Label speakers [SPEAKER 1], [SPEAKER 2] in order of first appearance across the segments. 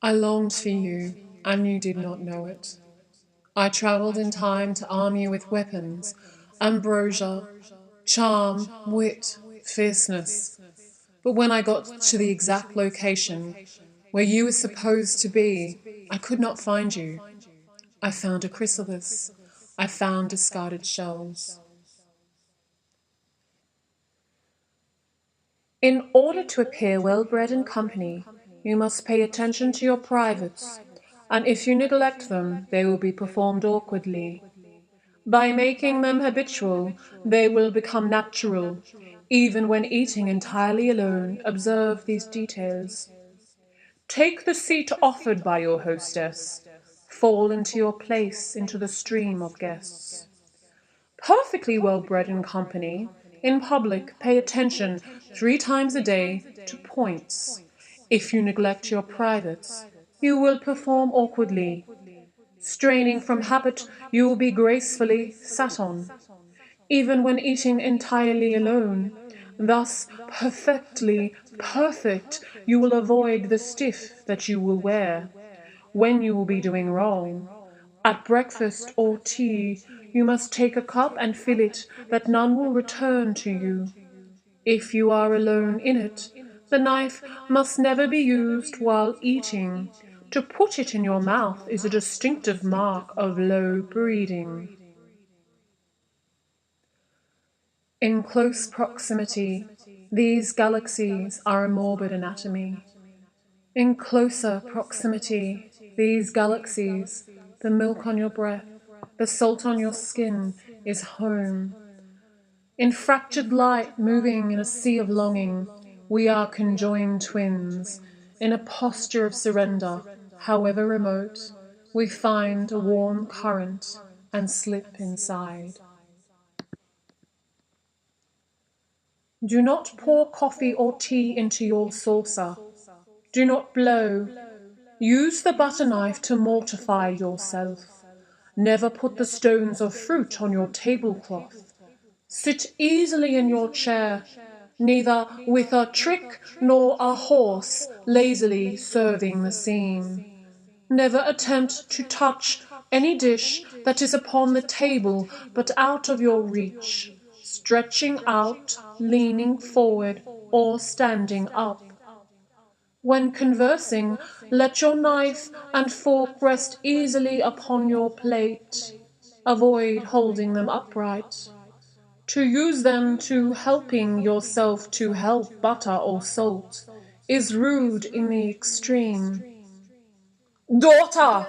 [SPEAKER 1] I longed for you, and you did not know it. I travelled in time to arm you with weapons, ambrosia, charm, wit, fierceness. But when I got to the exact location where you were supposed to be, I could not find you. I found a chrysalis. I found discarded shells. In order to appear well-bred in company, you must pay attention to your privates, and if you neglect them, they will be performed awkwardly. By making them habitual, they will become natural. Even when eating entirely alone, observe these details. Take the seat offered by your hostess. Fall into your place into the stream of guests. Perfectly well-bred in company, in public, pay attention 3 times a day to points. If you neglect your privates, you will perform awkwardly. Straining from habit, you will be gracefully sat on. Even when eating entirely alone, thus perfectly perfect, you will avoid the stiff that you will wear when you will be doing wrong. At breakfast or tea, you must take a cup and fill it, that none will return to you. If you are alone in it, the knife must never be used while eating. To put it in your mouth is a distinctive mark of low breeding. In close proximity, these galaxies are a morbid anatomy. In closer proximity, these galaxies, the milk on your breath, the salt on your skin, is home. In fractured light, moving in a sea of longing, we are conjoined twins. In a posture of surrender, however remote, we find a warm current and slip inside. Do not pour coffee or tea into your saucer. Do not blow. Use the butter knife to mortify yourself. Never put the stones of fruit on your tablecloth. Sit easily in your chair, neither with a trick nor a horse lazily serving the scene. Never attempt to touch any dish that is upon the table but out of your reach, stretching out, leaning forward, or standing up. When conversing, let your knife and fork rest easily upon your plate. Avoid holding them upright. To use them to helping yourself to help butter or salt is rude in the extreme. Daughter!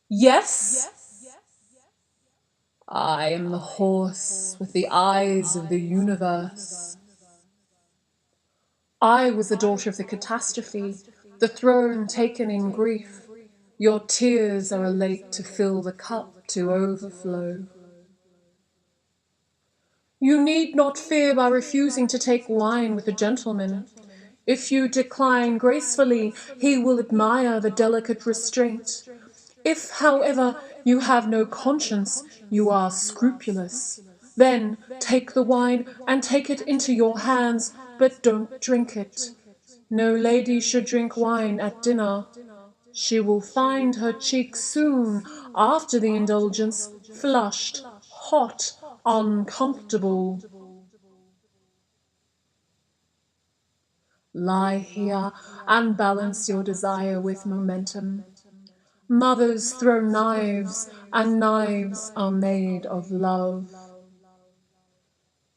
[SPEAKER 1] Yes? I am the horse with the eyes of the universe. I was the daughter of the catastrophe, the throne taken in grief. Your tears are a lake to fill the cup to overflow. You need not fear by refusing to take wine with a gentleman. If you decline gracefully, he will admire the delicate restraint. If, however, you have no conscience, you are scrupulous. Then take the wine and take it into your hands, but don't drink it. No lady should drink wine at dinner. She will find her cheeks soon after the indulgence flushed, hot, uncomfortable. Lie here and balance your desire with momentum. Mothers throw knives, and knives are made of love.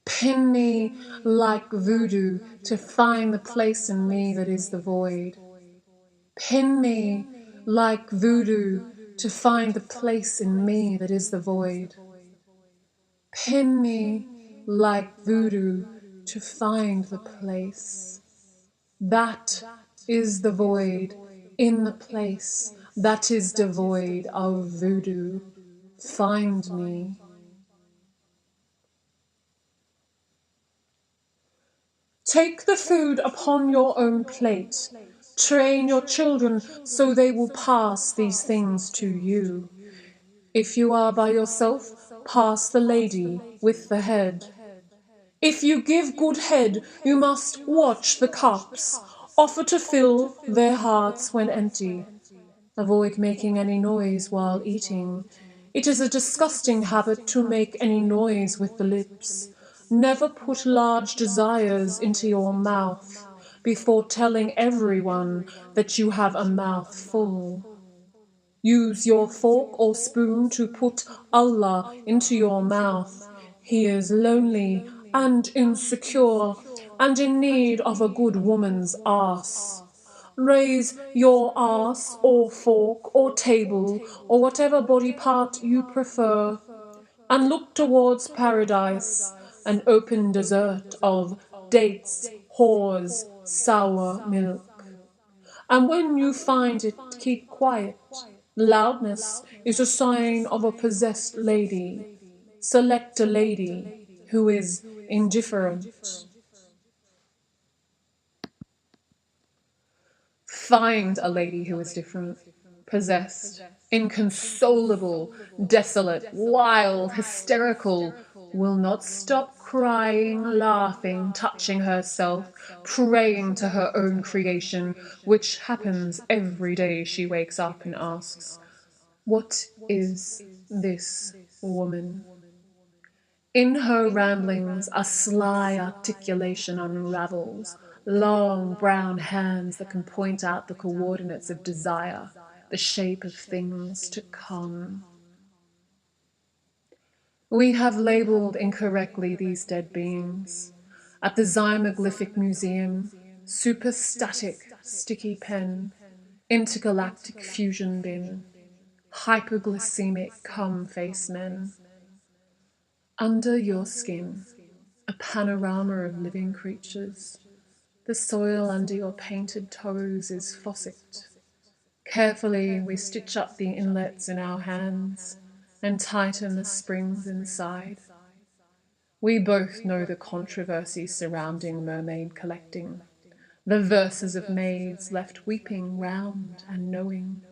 [SPEAKER 1] Pin me like voodoo to find the place in me that is the void. Pin me like voodoo to find the place in me that is the void. Pin me like voodoo to find the place. That is the void in the place that is devoid of voodoo. Find me. Take the food upon your own plate. Train your children so they will pass these things to you. If you are by yourself, pass the lady with the head. If you give good head, you must watch the cups. Offer to fill their hearts when empty. Avoid making any noise while eating. It is a disgusting habit to make any noise with the lips. Never put large desires into your mouth before telling everyone that you have a mouth full. Use your fork or spoon to put Allah into your mouth. He is lonely and insecure and in need of a good woman's ass. Raise your ass or fork or table or whatever body part you prefer and look towards paradise, an open desert of dates, whores, sour milk. And when you find it, keep quiet. Loudness is a sign of a possessed lady. Select a lady who is indifferent. Find a lady who is different, possessed, inconsolable, desolate, wild, hysterical, will not stop crying, laughing, touching herself, praying to her own creation, which happens every day she wakes up and asks, "What is this woman?" In her ramblings, a sly articulation unravels, long brown hands that can point out the coordinates of desire, the shape of things to come. We have labeled incorrectly these dead beings. At the Zymoglyphic Museum, superstatic sticky pen, intergalactic fusion bin, hyperglycemic cum-face men. Under your skin, a panorama of living creatures. The soil under your painted toes is fossicked. Carefully, we stitch up the inlets in our hands and tighten the springs inside. We both know the controversy surrounding mermaid collecting, the verses of maids left weeping round and knowing,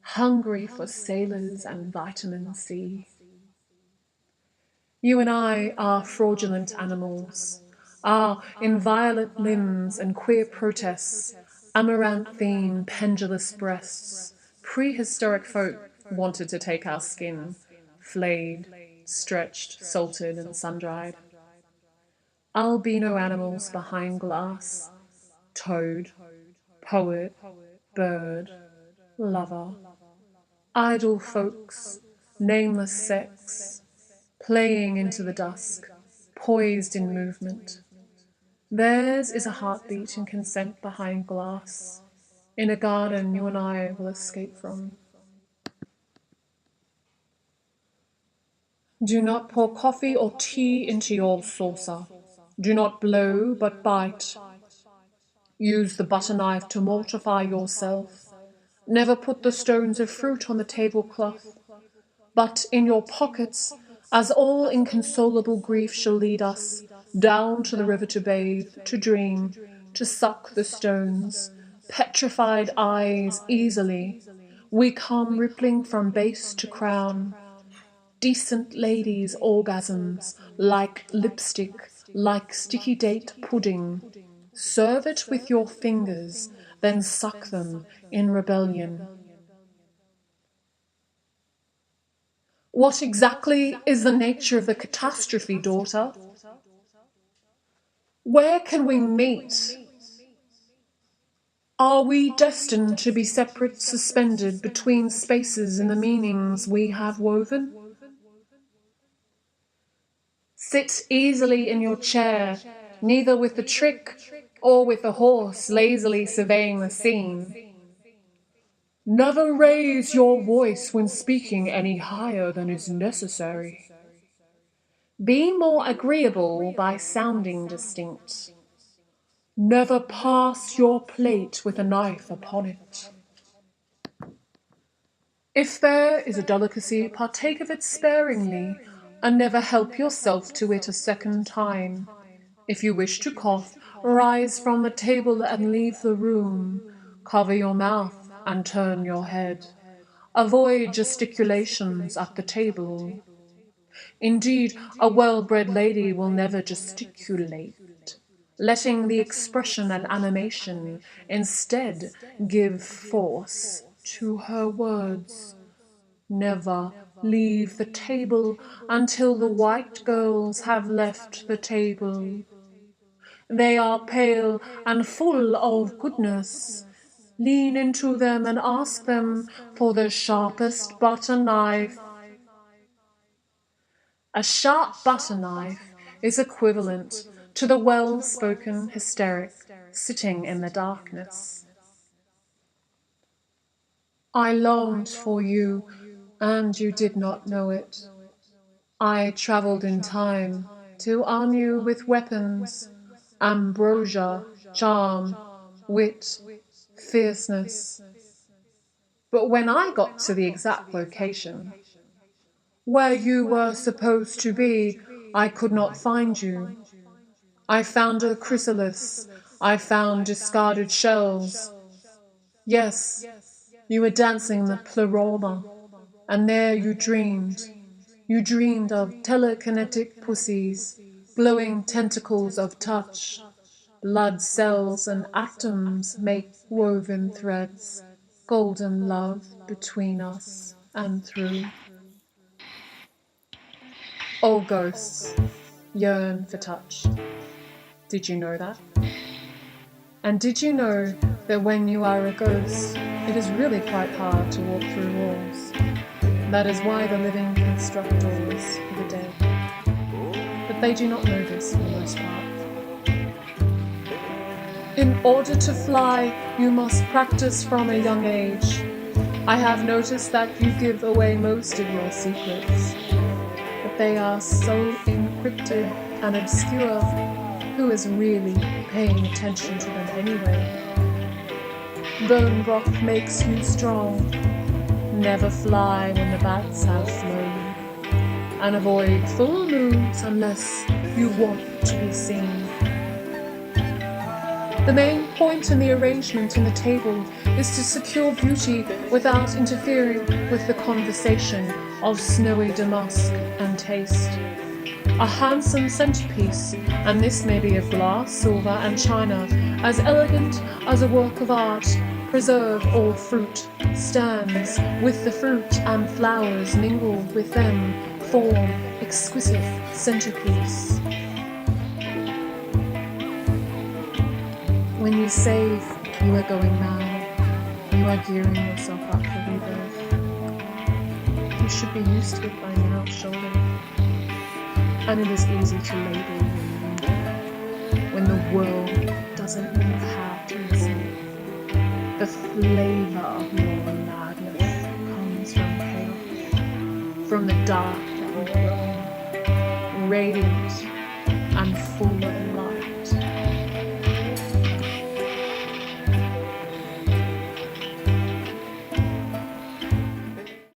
[SPEAKER 1] hungry for sailors and vitamin C. You and I are fraudulent animals, are inviolate limbs and queer protests, amaranthine, pendulous breasts. Prehistoric folk wanted to take our skin, flayed, stretched, salted, and sun-dried. Albino animals behind glass, toad, poet, bird, lover, idle folks, nameless sex, playing into the dusk, poised in movement. Theirs is a heartbeat and consent behind glass, in a garden you and I will escape from. Do not pour coffee or tea into your saucer. Do not blow, but bite. Use the butter knife to mortify yourself. Never put the stones of fruit on the tablecloth, but in your pockets, as all inconsolable grief shall lead us, down to the river to bathe, to dream, to suck the stones, petrified eyes easily. We come rippling from base to crown. Decent ladies' orgasms, like lipstick, like sticky date pudding. Serve it with your fingers, then suck them in rebellion. What exactly is the nature of the catastrophe, daughter? Where can we meet? Are we destined to be separate, suspended between spaces in the meanings we have woven? Sit easily in your chair, neither with the trick or with the horse lazily surveying the scene. Never raise your voice when speaking any higher than is necessary. Be more agreeable by sounding distinct. Never pass your plate with a knife upon it. If there is a delicacy, partake of it sparingly, and never help yourself to it a second time. If you wish to cough, rise from the table and leave the room. Cover your mouth and turn your head. Avoid gesticulations at the table. Indeed, a well-bred lady will never gesticulate. letting the expression and animation instead give force to her words. Never leave the table until the white girls have left the table. They are pale and full of goodness. Lean into them and ask them for the sharpest butter knife. A sharp butter knife is equivalent to the well-spoken hysteric sitting in the darkness. I longed for you, and you did not know it. I travelled in time to arm you with weapons, ambrosia, charm, wit, fierceness. But when I got to the exact location, where you were supposed to be, I could not find you. I found a chrysalis. I found discarded shells. Yes, you were dancing the pleroma, and there you dreamed. You dreamed of telekinetic pussies, glowing tentacles of touch. Blood cells and atoms make woven threads, golden love between us and through. All ghosts yearn for touch. Did you know that? And did you know that when you are a ghost, it is really quite hard to walk through walls? That is why the living construct doors for the dead. But they do not know this for the most part. In order to fly, you must practice from a young age. I have noticed that you give away most of your secrets, but they are so encrypted and obscure. Who is really paying attention to them anyway? Bone broth makes you strong. Never fly when the bats have flown. And avoid full moons unless you want to be seen. The main point in the arrangement in the table is to secure beauty without interfering with the conversation of snowy damask and taste. A handsome centerpiece, and this may be of glass, silver, and china, as elegant as a work of art, preserve all fruit, stands with the fruit and flowers mingled with them, form exquisite centerpiece. When you save, you are going mad. You are gearing yourself up for rebirth. You should be used to it by now, surely. And it is easy to label when the world doesn't know how to listen. The flavor of your madness comes from chaos, from the dark that you grow, radiant and full of